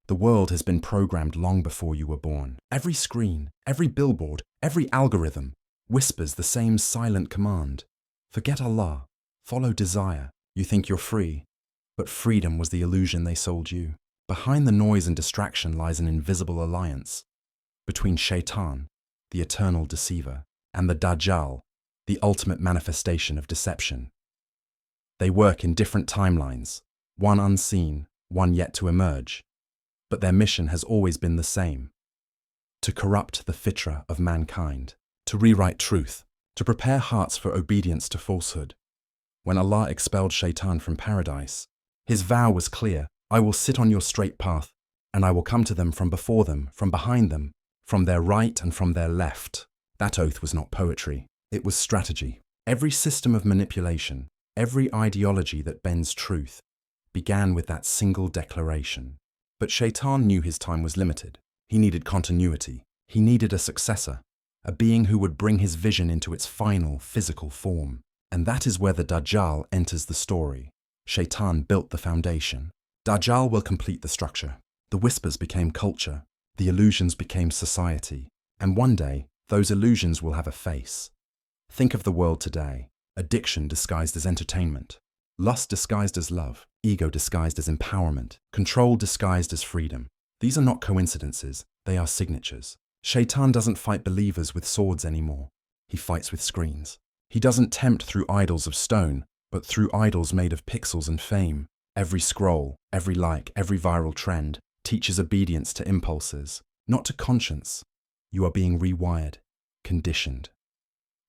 The world has been programmed long before you were born. Every screen, every billboard, every algorithm whispers the same silent command. Forget Allah, follow desire. You think you're free, but freedom was the illusion they sold you. Behind the noise and distraction lies an invisible alliance between Shaytan, the eternal deceiver, and the Dajjal, the ultimate manifestation of deception. They work in different timelines, one unseen, one yet to emerge, but their mission has always been the same: to corrupt the fitrah of mankind, to rewrite truth, to prepare hearts for obedience to falsehood. When Allah expelled Shaytan from paradise, his vow was clear: I will sit on your straight path, and I will come to them from before them, from behind them, from their right and from their left. That oath was not poetry, it was strategy. Every system of manipulation, every ideology that bends truth, began with that single declaration. But Shaytan knew his time was limited. He needed continuity. He needed a successor, a being who would bring his vision into its final physical form. And that is where the Dajjal enters the story. Shaytan built the foundation. Dajjal will complete the structure. The whispers became culture. The illusions became society. And one day, those illusions will have a face. Think of the world today. Addiction disguised as entertainment. Lust disguised as love. Ego disguised as empowerment. Control disguised as freedom. These are not coincidences. They are signatures. Shaytan doesn't fight believers with swords anymore. He fights with screens. He doesn't tempt through idols of stone, but through idols made of pixels and fame. Every scroll, every like, every viral trend teaches obedience to impulses, not to conscience. You are being rewired, conditioned.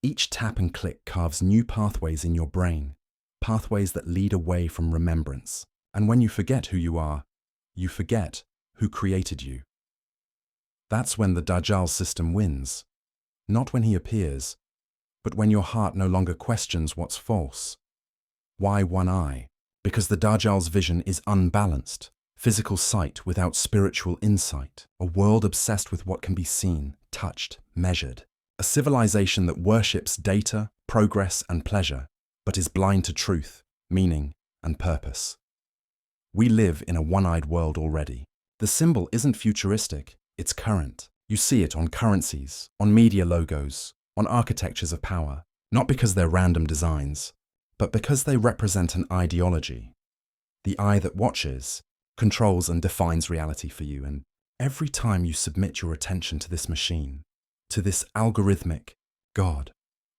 Each tap and click carves new pathways in your brain, pathways that lead away from remembrance. And when you forget who you are, you forget who created you. That's when the Dajjal system wins. Not when he appears, but when your heart no longer questions what's false. Why one eye? Because the Dajjal's vision is unbalanced. Physical sight without spiritual insight. A world obsessed with what can be seen, touched, measured. A civilization that worships data, progress, and pleasure, but is blind to truth, meaning, and purpose. We live in a one-eyed world already. The symbol isn't futuristic, it's current. You see it on currencies, on media logos, on architectures of power, not because they're random designs, but because they represent an ideology. The eye that watches controls and defines reality for you, and every time you submit your attention to this machine, to this algorithmic God,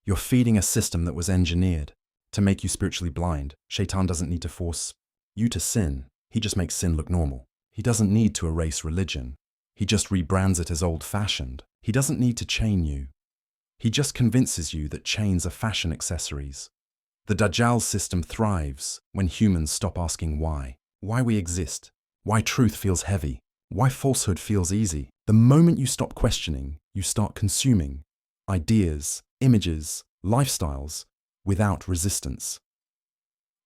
you're feeding a system that was engineered to make you spiritually blind. Shaytan doesn't need to force you to sin. He just makes sin look normal. He doesn't need to erase religion. He just rebrands it as old-fashioned. He doesn't need to chain you. He just convinces you that chains are fashion accessories. The Dajjal system thrives when humans stop asking why we exist, why truth feels heavy, why falsehood feels easy. The moment you stop questioning, you start consuming ideas, images, lifestyles without resistance.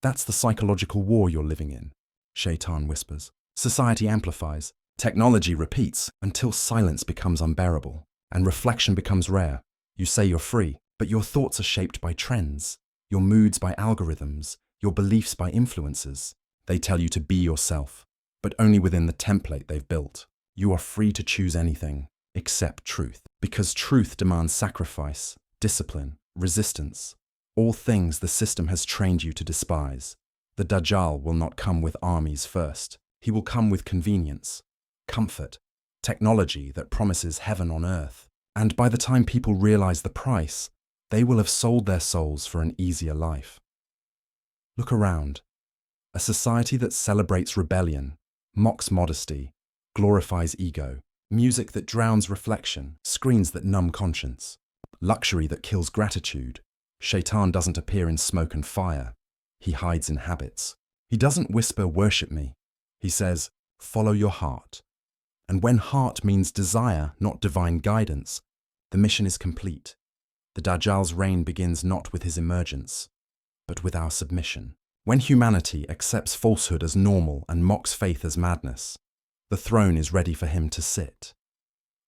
That's the psychological war you're living in, Shaytan whispers. Society amplifies, technology repeats until silence becomes unbearable and reflection becomes rare. You say you're free, but your thoughts are shaped by trends, your moods by algorithms, your beliefs by influencers. They tell you to be yourself, but only within the template they've built. You are free to choose anything except truth, because truth demands sacrifice, discipline, resistance, all things the system has trained you to despise. The Dajjal will not come with armies first. He will come with convenience, comfort, technology that promises heaven on earth. And by the time people realize the price, they will have sold their souls for an easier life. Look around. A society that celebrates rebellion, mocks modesty, glorifies ego, music that drowns reflection, screens that numb conscience, luxury that kills gratitude. Shaytan doesn't appear in smoke and fire. He hides in habits. He doesn't whisper, "Worship me." He says, "Follow your heart." And when heart means desire, not divine guidance, the mission is complete. The Dajjal's reign begins not with his emergence, but with our submission. When humanity accepts falsehood as normal and mocks faith as madness, the throne is ready for him to sit.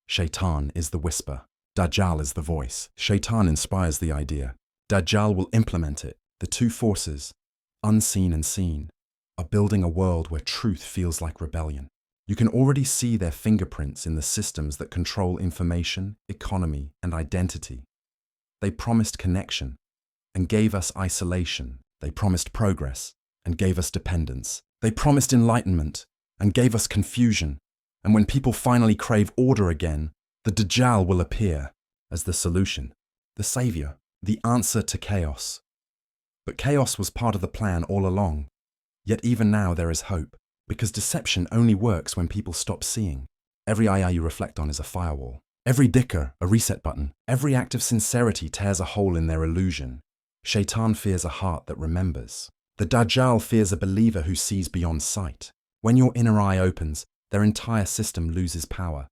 Shaytan is the whisper. Dajjal is the voice. Shaytan inspires the idea. Dajjal will implement it. The two forces, unseen and seen, are building a world where truth feels like rebellion, You can already see their fingerprints in the systems that control information, economy, and identity. They promised connection and gave us isolation. They promised progress and gave us dependence. They promised enlightenment and gave us confusion. And when people finally crave order again, the Dajjal will appear as the solution, the savior, the answer to chaos. But chaos was part of the plan all along. Yet even now there is hope, because deception only works when people stop seeing. Every ayah you reflect on is a firewall. Every dhikr, a reset button. Every act of sincerity tears a hole in their illusion. Shaytan fears a heart that remembers. The Dajjal fears a believer who sees beyond sight. When your inner eye opens, their entire system loses power.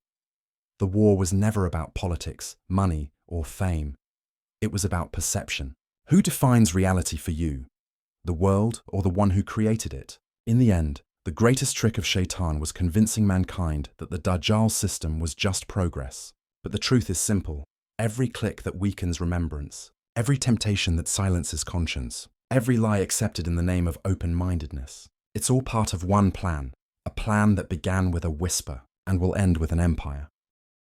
The war was never about politics, money, or fame. It was about perception. Who defines reality for you? The world or the one who created it? In the end, the greatest trick of Shaytan was convincing mankind that the Dajjal system was just progress. But the truth is simple. Every click that weakens remembrance, every temptation that silences conscience, every lie accepted in the name of open-mindedness, it's all part of one plan, a plan that began with a whisper and will end with an empire.